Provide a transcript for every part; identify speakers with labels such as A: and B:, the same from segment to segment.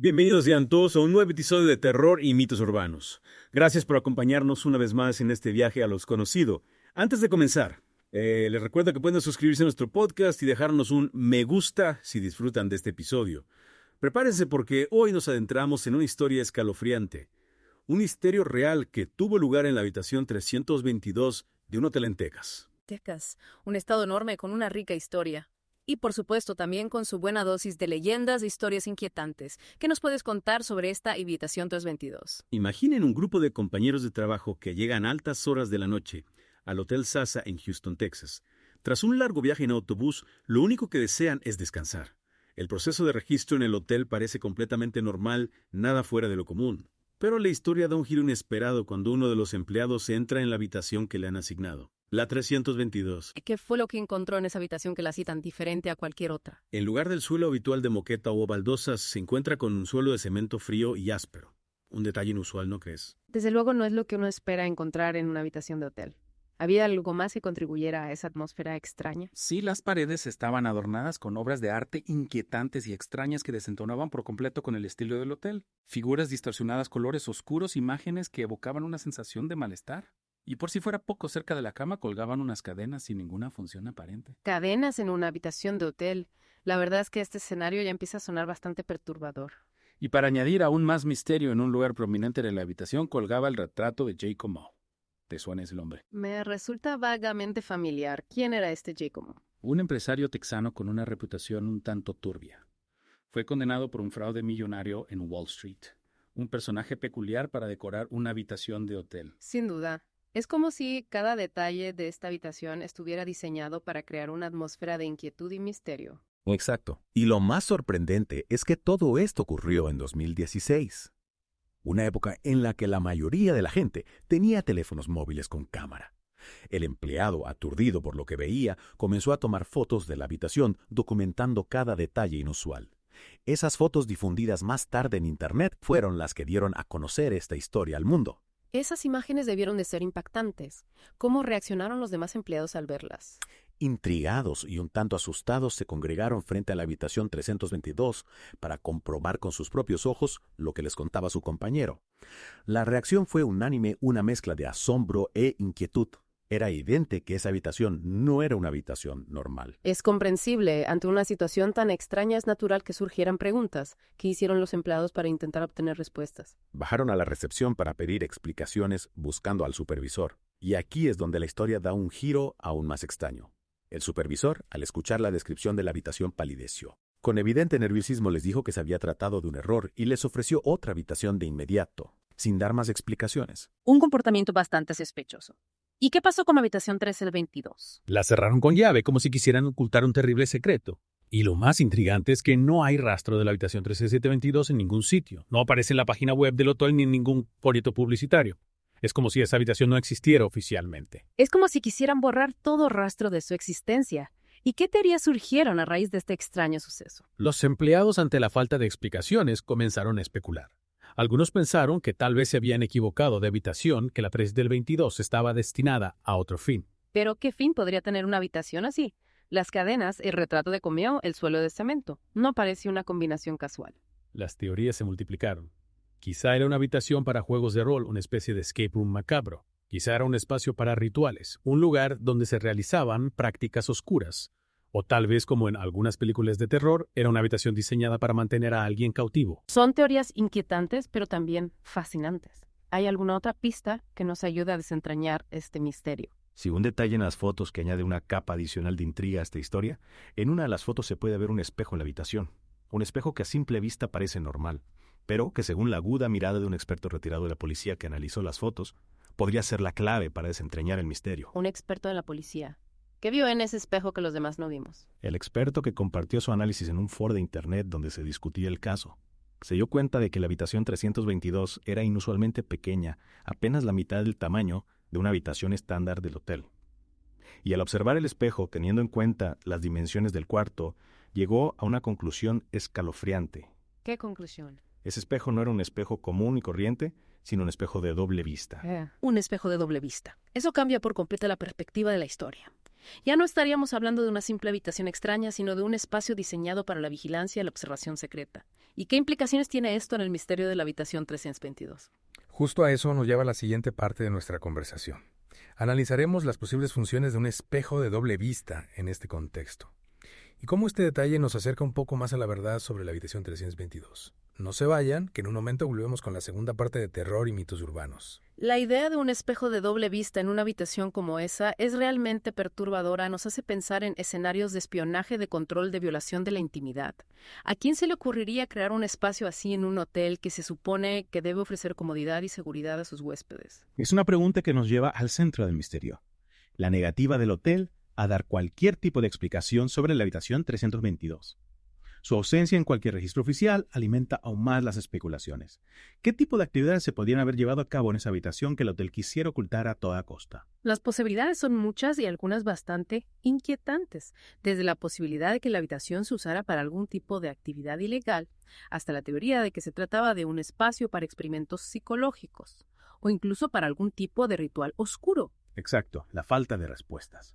A: Bienvenidos sean todos a un nuevo episodio de Terror y Mitos Urbanos. Gracias por acompañarnos una vez más en este viaje a lo desconocido. Antes de comenzar, les recuerdo que pueden suscribirse a nuestro podcast y dejarnos un me gusta si disfrutan de este episodio. Prepárense porque hoy nos adentramos en una historia escalofriante, un misterio real que tuvo lugar en la habitación 322 de un hotel en Texas.
B: Texas, un estado enorme con una rica historia. Y por supuesto también con su buena dosis de leyendas e historias inquietantes. ¿Qué nos puedes contar sobre esta habitación 322?
A: Imaginen un grupo de compañeros de trabajo que llegan a altas horas de la noche al Hotel Sasa en Houston, Texas. Tras un largo viaje en autobús, lo único que desean es descansar. El proceso de registro en el hotel parece completamente normal, nada fuera de lo común. Pero la historia da un giro inesperado cuando uno de los empleados entra en la habitación que le han asignado, la 322.
B: ¿Qué fue lo que encontró en esa habitación que la hace tan diferente a cualquier otra?
A: En lugar del suelo habitual de moqueta o baldosas, se encuentra con un suelo de cemento frío y áspero. Un detalle inusual, ¿no crees?
B: Desde luego no es lo que uno espera encontrar en una habitación de hotel. ¿Había algo más que contribuyera a esa atmósfera extraña?
C: Sí, las paredes estaban adornadas con obras de arte inquietantes y extrañas que desentonaban por completo con el estilo del hotel. Figuras distorsionadas, colores oscuros, imágenes que evocaban una sensación de malestar. Y por si fuera poco, cerca de la cama colgaban unas cadenas sin ninguna función aparente.
B: Cadenas en una habitación de hotel. La verdad es que este escenario ya empieza a sonar bastante perturbador.
C: Y para añadir aún más misterio, en un lugar prominente de la habitación colgaba el retrato de Jacob Moe. ¿Te suena ese nombre?
B: Me resulta vagamente familiar. ¿Quién era este Jacob?
C: Un empresario texano con una reputación un tanto turbia. Fue condenado por un fraude millonario en Wall Street. Un personaje peculiar para decorar una habitación de hotel.
B: Sin duda. Es como si cada detalle de esta habitación estuviera diseñado para crear una atmósfera de inquietud y misterio.
D: Exacto. Y lo más sorprendente es que todo esto ocurrió en 2016. Una época en la que la mayoría de la gente tenía teléfonos móviles con cámara. El empleado, aturdido por lo que veía, comenzó a tomar fotos de la habitación documentando cada detalle inusual. Esas fotos difundidas más tarde en Internet fueron las que dieron a conocer esta historia al mundo.
B: Esas imágenes debieron de ser impactantes. ¿Cómo reaccionaron los demás empleados al verlas?
D: Intrigados y un tanto asustados se congregaron frente a la habitación 322 para comprobar con sus propios ojos lo que les contaba su compañero. La reacción fue unánime, una mezcla de asombro e inquietud. Era evidente que esa habitación no era una habitación normal.
B: Es comprensible. Ante una situación tan extraña es natural que surgieran preguntas. ¿Qué hicieron los empleados para intentar obtener respuestas?
D: Bajaron a la recepción para pedir explicaciones buscando al supervisor. Y aquí es donde la historia da un giro aún más extraño. El supervisor, al escuchar la descripción de la habitación, palideció. Con evidente nerviosismo les dijo que se había tratado de un error y les ofreció otra habitación de inmediato, sin dar más explicaciones.
E: Un comportamiento bastante sospechoso. ¿Y qué pasó con la habitación 322?
A: La cerraron con llave como si quisieran ocultar un terrible secreto. Y lo más intrigante es que no hay rastro de la habitación 322 en ningún sitio. No aparece en la página web del hotel ni en ningún folleto publicitario. Es como si esa habitación no existiera oficialmente.
E: Es como si quisieran borrar todo rastro de su existencia. ¿Y qué teorías surgieron a raíz de este extraño suceso?
A: Los empleados, ante la falta de explicaciones, comenzaron a especular. Algunos pensaron que tal vez se habían equivocado de habitación, que la 322 estaba destinada a otro fin.
B: ¿Pero qué fin podría tener una habitación así? Las cadenas, el retrato de Comeo, el suelo de cemento. No parece una combinación casual.
A: Las teorías se multiplicaron. Quizá era una habitación para juegos de rol, una especie de escape room macabro. Quizá era un espacio para rituales, un lugar donde se realizaban prácticas oscuras. O tal vez, como en algunas películas de terror, era una habitación diseñada para mantener a alguien cautivo.
B: Son teorías inquietantes, pero también fascinantes. ¿Hay alguna otra pista que nos ayude a desentrañar este misterio?
D: Si un detalle en las fotos que añade una capa adicional de intriga a esta historia, en una de las fotos se puede ver un espejo en la habitación. Un espejo que a simple vista parece normal, pero que según la aguda mirada de un experto retirado de la policía que analizó las fotos, podría ser la clave para desentrañar el misterio.
B: Un experto de la policía. ¿Qué vio en ese espejo que los demás no vimos?
D: El experto, que compartió su análisis en un foro de Internet donde se discutía el caso, se dio cuenta de que la habitación 322 era inusualmente pequeña, apenas la mitad del tamaño de una habitación estándar del hotel. Y al observar el espejo, teniendo en cuenta las dimensiones del cuarto, llegó a una conclusión escalofriante.
B: ¿Qué conclusión?
D: Ese espejo no era un espejo común y corriente, sino un espejo de doble vista.
E: Un espejo de doble vista. Eso cambia por completo la perspectiva de la historia.
B: Ya no estaríamos hablando de una simple habitación extraña, sino de un espacio diseñado para la vigilancia y la observación secreta. ¿Y qué implicaciones tiene esto en el misterio de la habitación 322?
F: Justo a eso nos lleva la siguiente parte de nuestra conversación. Analizaremos las posibles funciones de un espejo de doble vista en este contexto, y cómo este detalle nos acerca un poco más a la verdad sobre la habitación 322. No se vayan, que en un momento volvemos con la segunda parte de terror y mitos urbanos.
B: La idea de un espejo de doble vista en una habitación como esa es realmente perturbadora, nos hace pensar en escenarios de espionaje, de control, de violación de la intimidad. ¿A quién se le ocurriría crear un espacio así en un hotel que se supone que debe ofrecer comodidad y seguridad a sus huéspedes?
G: Es una pregunta que nos lleva al centro del misterio: la negativa del hotel a dar cualquier tipo de explicación sobre la habitación 322. Su ausencia en cualquier registro oficial alimenta aún más las especulaciones. ¿Qué tipo de actividades se podrían haber llevado a cabo en esa habitación que el hotel quisiera ocultar a toda costa?
B: Las posibilidades son muchas y algunas bastante inquietantes, desde la posibilidad de que la habitación se usara para algún tipo de actividad ilegal, hasta la teoría de que se trataba de un espacio para experimentos psicológicos, o incluso para algún tipo de ritual oscuro.
G: Exacto, la falta de respuestas.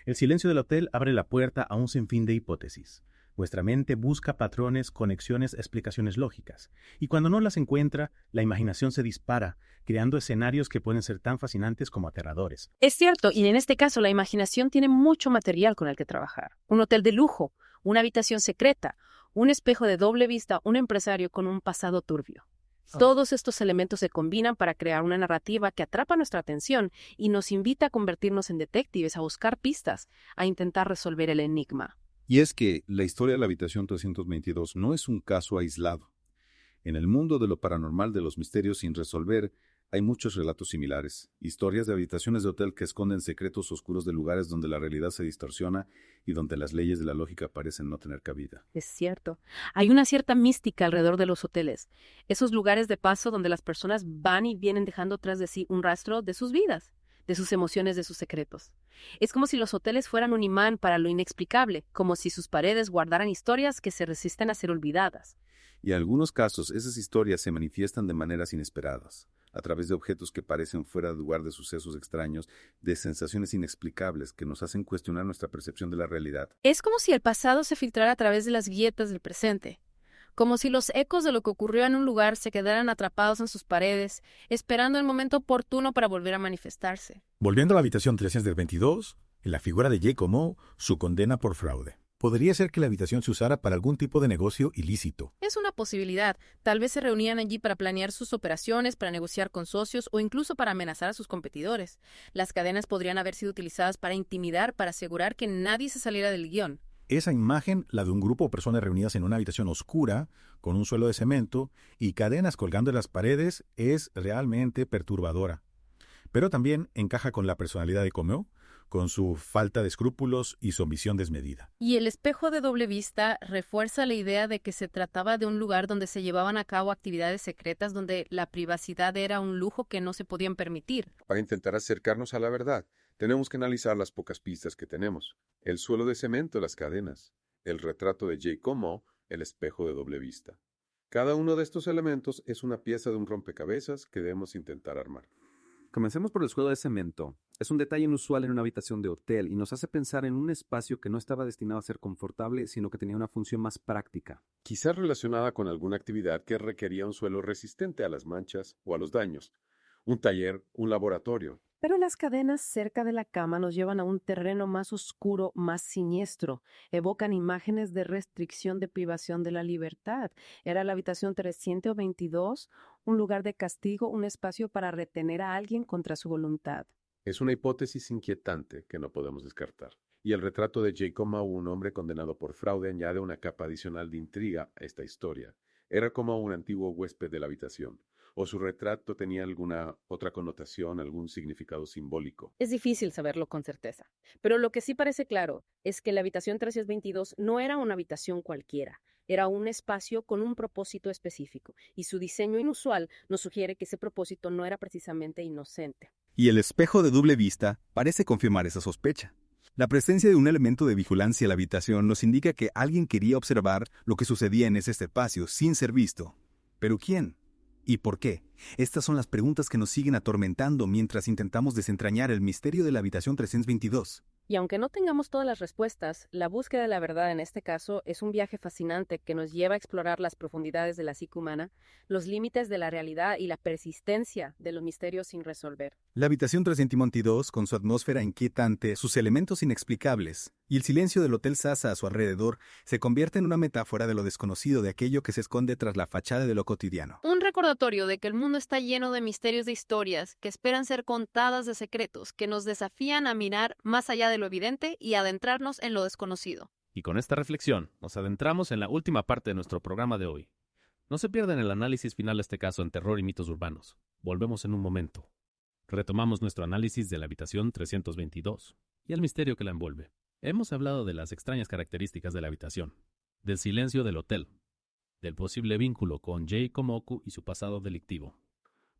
G: El silencio del hotel abre la puerta a un sinfín de hipótesis. Vuestra mente busca patrones, conexiones, explicaciones lógicas, y cuando no las encuentra, la imaginación se dispara, creando escenarios que pueden ser tan fascinantes como aterradores.
B: Es cierto, y en este caso la imaginación tiene mucho material con el que trabajar. Un hotel de lujo, una habitación secreta, un espejo de doble vista, un empresario con un pasado turbio. Todos estos elementos se combinan para crear una narrativa que atrapa nuestra atención y nos invita a convertirnos en detectives, a buscar pistas, a intentar resolver el enigma.
H: Y es que la historia de la habitación 322 no es un caso aislado. En el mundo de lo paranormal, de los misterios sin resolver, hay muchos relatos similares, historias de habitaciones de hotel que esconden secretos oscuros de lugares donde la realidad se distorsiona y donde las leyes de la lógica parecen no tener cabida.
B: Es cierto. Hay una cierta mística alrededor de los hoteles, esos lugares de paso donde las personas van y vienen dejando tras de sí un rastro de sus vidas, de sus emociones, de sus secretos. Es como si los hoteles fueran un imán para lo inexplicable, como si sus paredes guardaran historias que se resisten a ser olvidadas.
H: Y en algunos casos esas historias se manifiestan de maneras inesperadas, a través de objetos que parecen fuera de lugar, de sucesos extraños, de sensaciones inexplicables que nos hacen cuestionar nuestra percepción de la realidad.
B: Es como si el pasado se filtrara a través de las grietas del presente, como si los ecos de lo que ocurrió en un lugar se quedaran atrapados en sus paredes, esperando el momento oportuno para volver a manifestarse.
D: Volviendo a la habitación 322, en la figura de Giacomo, su condena por fraude. Podría ser que la habitación se usara para algún tipo de negocio ilícito.
B: Es una posibilidad. Tal vez se reunían allí para planear sus operaciones, para negociar con socios o incluso para amenazar a sus competidores. Las cadenas podrían haber sido utilizadas para intimidar, para asegurar que nadie se saliera del guión.
D: Esa imagen, la de un grupo de personas reunidas en una habitación oscura, con un suelo de cemento y cadenas colgando en las paredes, es realmente perturbadora. Pero también encaja con la personalidad de Comeo, con su falta de escrúpulos y su ambición desmedida.
B: Y el espejo de doble vista refuerza la idea de que se trataba de un lugar donde se llevaban a cabo actividades secretas, donde la privacidad era un lujo que no se podían permitir.
I: Para intentar acercarnos a la verdad, tenemos que analizar las pocas pistas que tenemos. El suelo de cemento, las cadenas, el retrato de Giacomo, el espejo de doble vista. Cada uno de estos elementos es una pieza de un rompecabezas que debemos intentar armar.
J: Comencemos por el suelo de cemento. Es un detalle inusual en una habitación de hotel y nos hace pensar en un espacio que no estaba destinado a ser confortable, sino que tenía una función más práctica.
I: Quizás relacionada con alguna actividad que requería un suelo resistente a las manchas o a los daños. Un taller, un laboratorio.
E: Pero las cadenas cerca de la cama nos llevan a un terreno más oscuro, más siniestro. Evocan imágenes de restricción, de privación de la libertad. Era la habitación 322, un lugar de castigo, un espacio para retener a alguien contra su voluntad.
I: Es una hipótesis inquietante que no podemos descartar. Y el retrato de Giacomo, un hombre condenado por fraude, añade una capa adicional de intriga a esta historia. Era como un antiguo huésped de la habitación. ¿O su retrato tenía alguna otra connotación, algún significado simbólico?
B: Es difícil saberlo con certeza, pero lo que sí parece claro es que la habitación 322 no era una habitación cualquiera, era un espacio con un propósito específico, y su diseño inusual nos sugiere que ese propósito no era precisamente inocente.
K: Y el espejo de doble vista parece confirmar esa sospecha. La presencia de un elemento de vigilancia en la habitación nos indica que alguien quería observar lo que sucedía en ese espacio sin ser visto. ¿Pero quién? ¿Y por qué? Estas son las preguntas que nos siguen atormentando mientras intentamos desentrañar el misterio de la habitación 322.
B: Y aunque no tengamos todas las respuestas, la búsqueda de la verdad en este caso es un viaje fascinante que nos lleva a explorar las profundidades de la psique humana, los límites de la realidad y la persistencia de los misterios sin resolver.
K: La habitación 322, con su atmósfera inquietante, sus elementos inexplicables y el silencio del Hotel Sasa a su alrededor, se convierte en una metáfora de lo desconocido, de aquello que se esconde tras la fachada de lo cotidiano.
L: Un recordatorio de que el mundo está lleno de misterios, de historias que esperan ser contadas, de secretos que nos desafían a mirar más allá de lo evidente y adentrarnos en lo desconocido.
M: Y con esta reflexión, nos adentramos en la última parte de nuestro programa de hoy. No se pierdan el análisis final de este caso en Terror y Mitos Urbanos. Volvemos en un momento. Retomamos nuestro análisis de la habitación 322 y el misterio que la envuelve. Hemos hablado de las extrañas características de la habitación, del silencio del hotel, del posible vínculo con Jay Komoku y su pasado delictivo.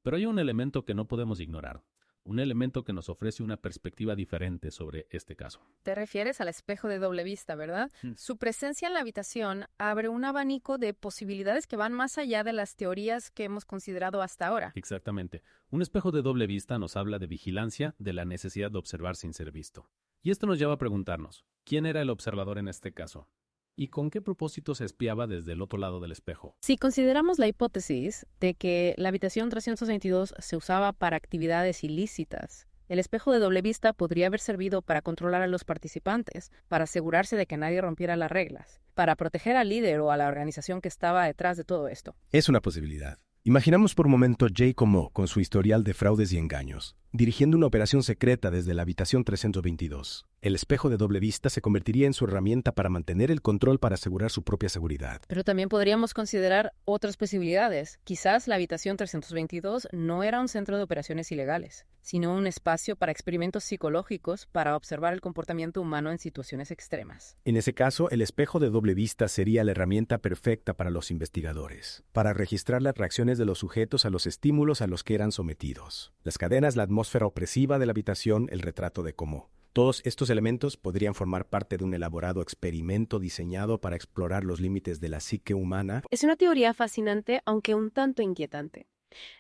M: Pero hay un elemento que no podemos ignorar, un elemento que nos ofrece una perspectiva diferente sobre este caso.
B: Te refieres al espejo de doble vista, ¿verdad? Su presencia en la habitación abre un abanico de posibilidades que van más allá de las teorías que hemos considerado hasta ahora.
M: Exactamente. Un espejo de doble vista nos habla de vigilancia, de la necesidad de observar sin ser visto. Y esto nos lleva a preguntarnos, ¿quién era el observador en este caso? ¿Y con qué propósito se espiaba desde el otro lado del espejo?
B: Si consideramos la hipótesis de que la habitación 322 se usaba para actividades ilícitas, el espejo de doble vista podría haber servido para controlar a los participantes, para asegurarse de que nadie rompiera las reglas, para proteger al líder o a la organización que estaba detrás de todo esto.
N: Es una posibilidad. Imaginamos por un momento Jay Komo con su historial de fraudes y engaños, dirigiendo una operación secreta desde la habitación 322. El espejo de doble vista se convertiría en su herramienta para mantener el control para asegurar su propia seguridad.
B: Pero también podríamos considerar otras posibilidades. Quizás la habitación 322 no era un centro de operaciones ilegales, sino un espacio para experimentos psicológicos para observar el comportamiento humano en situaciones extremas.
N: En ese caso, el espejo de doble vista sería la herramienta perfecta para los investigadores, para registrar las reacciones de los sujetos a los estímulos a los que eran sometidos. Las cadenas, la atmósfera opresiva de la habitación, el retrato de Komo. Todos estos elementos podrían formar parte de un elaborado experimento diseñado para explorar los límites de la psique humana.
B: Es una teoría fascinante, aunque un tanto inquietante.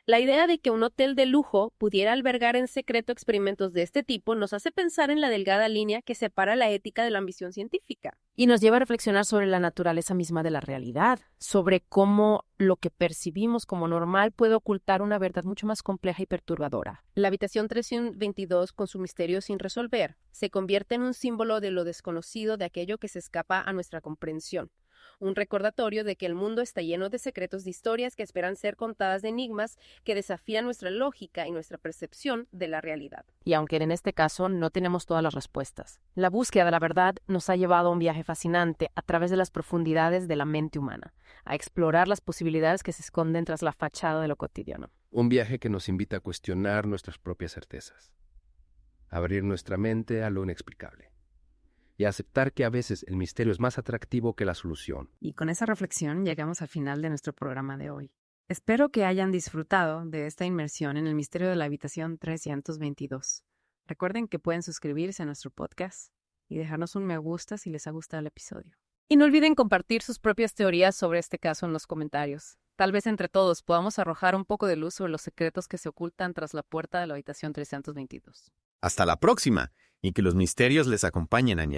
B: La idea de que un hotel de lujo pudiera albergar en secreto experimentos de este tipo nos hace pensar en la delgada línea que separa la ética de la ambición científica. Y nos lleva a reflexionar sobre la naturaleza misma de la realidad, sobre cómo lo que percibimos como normal puede ocultar una verdad mucho más compleja y perturbadora. La habitación 322, con su misterio sin resolver, se convierte en un símbolo de lo desconocido, de aquello que se escapa a nuestra comprensión. Un recordatorio de que el mundo está lleno de secretos, de historias que esperan ser contadas, de enigmas que desafían nuestra lógica y nuestra percepción de la realidad. Y aunque en este caso no tenemos todas las respuestas, la búsqueda de la verdad nos ha llevado a un viaje fascinante a través de las profundidades de la mente humana, a explorar las posibilidades que se esconden tras la fachada de lo cotidiano.
O: Un viaje que nos invita a cuestionar nuestras propias certezas, a abrir nuestra mente a lo inexplicable y aceptar que a veces el misterio es más atractivo que la solución.
E: Y con esa reflexión llegamos al final de nuestro programa de hoy. Espero que hayan disfrutado de esta inmersión en el misterio de la habitación 322. Recuerden que pueden suscribirse a nuestro podcast y dejarnos un me gusta si les ha gustado el episodio.
B: Y no olviden compartir sus propias teorías sobre este caso en los comentarios. Tal vez entre todos podamos arrojar un poco de luz sobre los secretos que se ocultan tras la puerta de la habitación 322.
P: Hasta la próxima, y que los misterios les acompañen, Aniel.